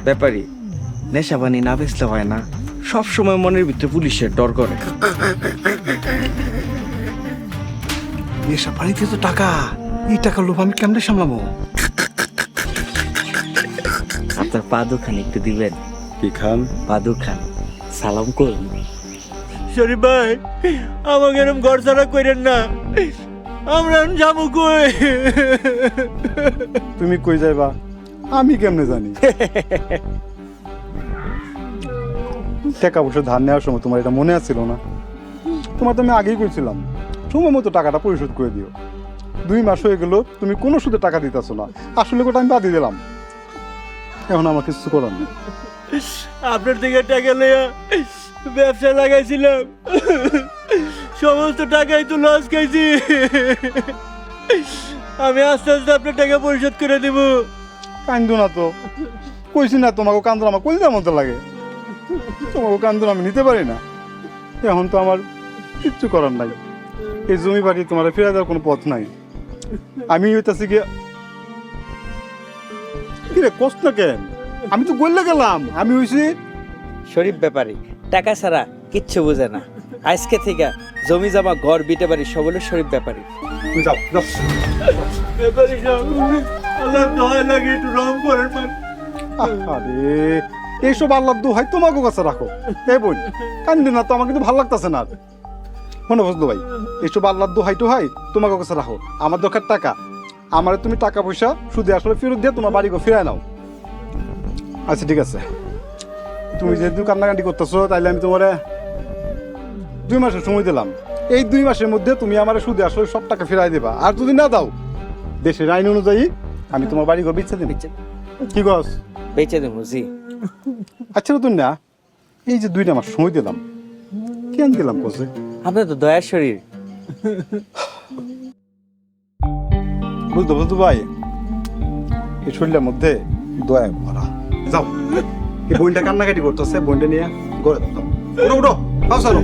ব্যাপারী, নেশা পানি না বেচলে হয় না, সব সময় মনের ভিতরে পুলিশের ডর করে। নেশা পানিতে তো টাকা, এই টাকার লোভ আমি কেমনে সামলাবো? আপনার পা দুখান একটু দিবেন। কি খান? পা দুখান সালাম করুন। শরীফ ভাই, আমাকে এরকম ঘর ছাড়া করেন না, আমরা যাবো কই? তুমি কই যাইবা আমি কেমনে জানি? টাকা পয়সা ধার নেওয়ার সময় তোমার এটা মনে আছিল না? তোমার তো আমি আগেই কইছিলাম সময় মতো টাকাটা পরিশোধ করে দিও। 2 মাস হয়ে গেল তুমি কোনো সুদে টাকা দিতেছো না। আসলে কোটা আমি বাদই দিলাম, এখন আমার কিছু করার নেই। আপনার থেকে টাকা লইয়া ব্যবসা লাগাইছিলাম, সমস্ত টাকাই তো লস খাইছি। আমি আস্তে আস্তে আপনার টাকা পরিশোধ করে দেব। কান্দো না তো, কইছি না তোমাকে কান্দন আমার কলিজার মতো লাগে। তোমাকে কান্দন আমি নিতে পারি না। এখন তো আমার কিচ্ছু করার নাই। এই জমি বাড়ি তোমার ফিরে দেওয়ার কোনো পথ নাই। আমি হইতাছি গিয়ে কিরে কষ্ট না কেন? আমি তো গল্লে গেলাম, আমি হইছি শরীফ ব্যাপারী টাকা ছাড়া কিচ্ছু বোঝে না। আজকে থেকে জমি জমা ঘর বিটে বাড়ি সব হলো শরীফ ব্যাপারী। তুই যাও যাও। ব্যাপারী সাহেব, আল্লাহ দয়া লাগে একটু রং করেন মানে। আরে এইসব আল্লাহর দোহাই তোমাকে কাছে রাখো। এই বোন কান্দি না তো, আমার কিন্তু ভালো লাগতেছে না। মনে বুঝলো ভাই, এইসব আল্লাহর দোহাই টোহাই তোমাকে কাছে রাখো। আমার দরকার টাকা, আমার তুমি টাকা পয়সা সুদে আসলে ফেরত দিয়ে তোমার বাড়ি ফিরায় নাও। আচ্ছা ঠিক আছে, তুমি যেহেতু কান্নাকাটি করতেছো তাইলে আমি তোমার 2 মাসের সময় দিলাম। এই 2 মাসের মধ্যে তুমি আমার সুদে আসলে সব টাকা ফিরাই দেবা। আর যদি না দাও, দেশের আইন অনুযায়ী আমি তোমার বাড়ি ঘর বিচ্ছা দিন। কি গছ? বেচে দেবো জি। আচ্ছা নতুন না, এই যে 2 মাস সময় দিলাম, কেন দিলাম কোসে? আপনার তো দয়ার শরীর। বুঝতো ভাই, এই শরীরের মধ্যে দয়া ভরা। যাও, এই বোনটা কান্নাকাটি করতেছে, বোনটা নিয়ে গড়ে দাও। উঠো উঠো, পাও সারো।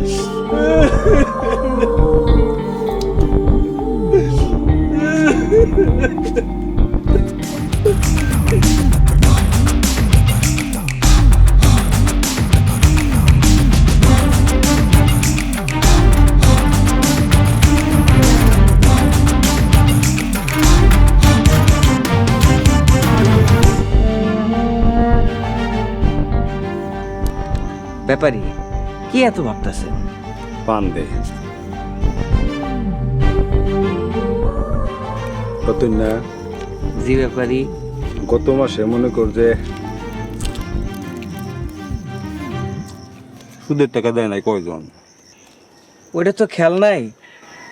ব্যাপারী কি এত ভাবতেছে? পান দে নতুন না, জি ব্যাপারী। গত মাসে মনে কর যে সুদের টাকা দেয় নাই কয়জন? ওইটা তো খেয়াল নাই,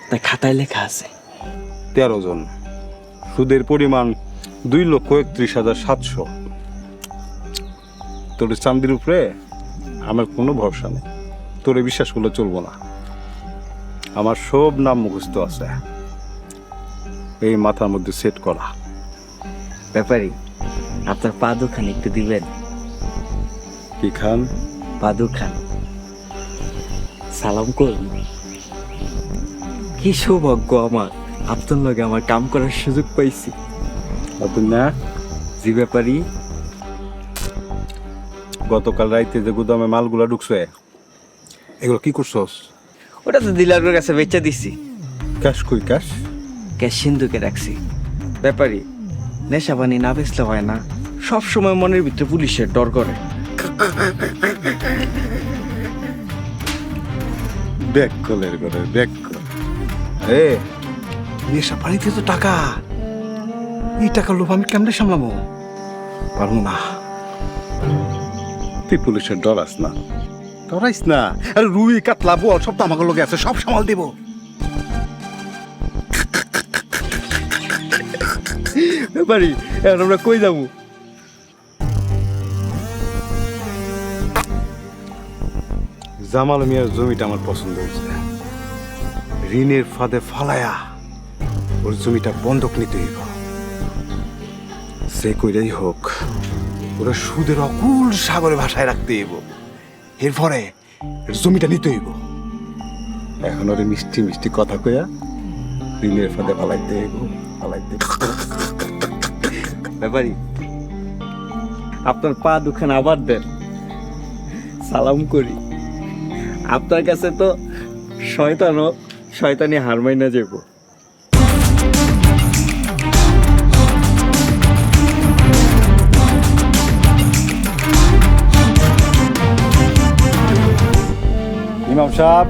তাই খাতায় লেখা আছে 13 জন। সুদের পরিমাণ 2,31,700। তোর চান্দির উপরে আমার কোনো ভরসা নেই, তোরে বিশ্বাস করলে চলবো না। আমার সব নাম মুখস্থ আছে, এই মাথার মধ্যে সেট করা। ব্যাপারী, আপনার পা দুখান একটু দিবেন। কি খান? পা দুখান সালাম করুন। কি সৌভাগ্য আমার, আপনার লগে আমার কাম করার সুযোগ পাইছি। নতুন না, জি ব্যাপারী। গতকাল রাইতে যে গুদামে মালগুলা ঢুকছে, এগুলো কি করছস? ওটা তো ডিলারের কাছে বেচে দিছি। ক্যাশ কই ক্যাশ? গ্যাস সিন্ধুকে রাখছি। ব্যাপারী, নেশা পানি না বেচলে হয় না, সব সময় মনের ভিতরে পুলিশের ডর করে। ব্যাক কলের করে ব্যাক কল। এ নেশা পানিতে তো টাকা, এই টাকার লোভ আমি কেমনে সামলাবো? পারবো না। তুই পুলিশের ডরাস না, ডরাইস না। আরে রুই কাতলা বল সব তো আমার লোকে আছে, সব সামাল দেব। ব্যাপারী, এখন আমরা কই যাবো? জামাল মিয়ার জমিটা আমার পছন্দ হয়েছে। ঋণের ফাঁদে ফালায়া ওর জমিটা বন্ধক নিতে হইব। সে কইরাই হোক, ওরা সুদের অকুল সাগরে ভাষায় রাখতে হইব। এরপরে জমিটা নিতে হইব। এখন ওরে মিষ্টি মিষ্টি কথা কইয়া ঋণের ফাঁদে ফালাইতে হইব, ফালাইতে। ব্যাপারী, আপনার পা দুখান আবার দেন, সালাম করি। আপনার কাছে তো শয়তানও শয়তানি হার মাইনা যাব। ইমাম সাহেব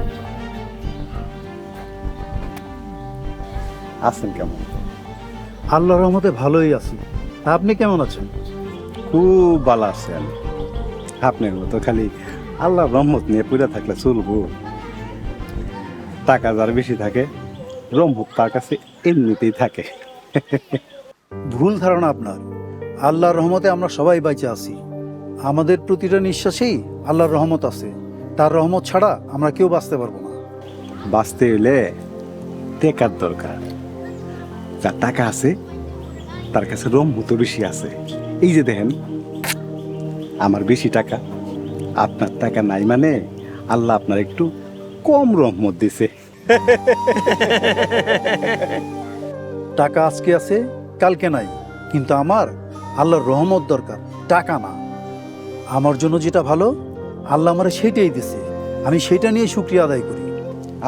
আছেন কেমন? আল্লাহর রহমতে ভালোই আছি। আপনি কেমন আছেন? খুব ভালো আছেন। আপনার মতো খালি আল্লাহর রহমত নিয়ে পুরা থাকলে চলবো? টাকা যার বেশি থাকে, রহমত তার কাছে এমনিতেই থাকে। ভুল ধারণা আপনার। আল্লাহর রহমতে আমরা সবাই বাইচে আছি। আমাদের প্রতিটা নিঃশ্বাসেই আল্লাহর রহমত আছে। তার রহমত ছাড়া আমরা কেউ বাঁচতে পারবো না। বাঁচতে হইলে টেকার দরকার। যার টাকা আছে তার কাছে রহমত বেশি আছে। এই যে দেখেন, আমার বেশি টাকা, আপনার টাকা নাই মানে আল্লাহ আপনার একটু কম রহমত দিছে। টাকা আজকে আছে, কালকে নাই, কিন্তু আমার আল্লাহর রহমত দরকার, টাকা না। আমার জন্য যেটা ভালো আল্লাহ আমারে সেটাই দিছে, আমি সেটা নিয়ে শুকরিয়া আদায় করি।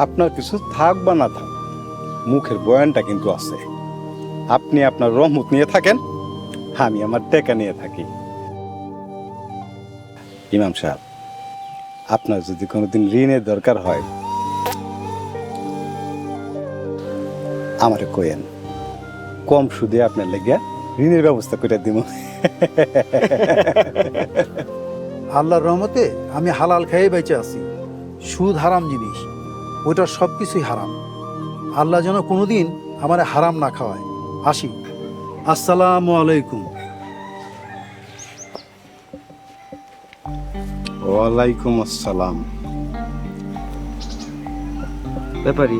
আপনার কিছু থাক বা না থাক, মুখের বয়ানটা কিন্তু আছে। আপনি আপনার রহমত নিয়ে থাকেন, আমি আমার টাকা নিয়ে থাকি। ইমাম সাহেব, আপনার যদি কোনোদিন ঋণের দরকার হয় আমারে কইেন, কম সুদে আপনার লেগে ঋণের ব্যবস্থা করে দিব। আল্লাহর রহমতে আমি হালাল খেয়ে বেঁচে আছি। সুদ হারাম জিনিস, ওইটা সব কিছুই হারাম। আল্লাহ যেন কোনোদিন আমার হারাম না খাওয়ায়। আসি, আসসালামু আলাইকুম। ওয়ালাইকুম আসসালাম। ব্যাপারী,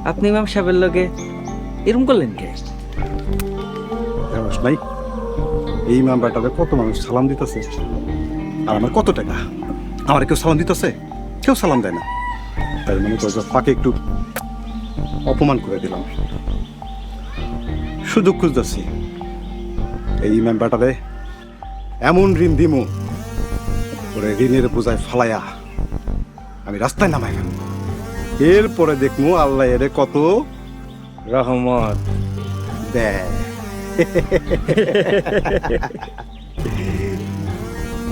আপনি ইমাম সাহেবের লগে এরম করলেন কে? দেওয়াস নাই, এই মেম্বারটাতে কত মানুষ সালাম দিতেছে, আর আমার কত টাকা, আমার কেউ সালাম দিতেছে? কেউ সালাম দেয় না। তাই মানে ফাঁকে একটু অপমান করে দিলাম। সুযোগ খুঁজতেছি, এই মেম্বারটাতে এমন ঋণ দিমু ওরে ঋণের বোঝায় ফালাইয়া আমি রাস্তায় নামাই ফেলবো। এরপরে দেখমু আল্লাহ এরে কত রহমত দেয়।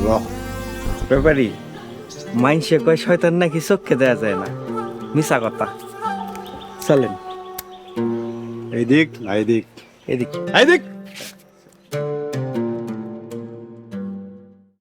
রহ, ব্যাপারী, মাইনসে কয় শয়তান নাকি চোখকে দেয়া যায় না, মিছা কথা। চলেন এইদিক না এইদিক, এদিকে। এইদিক।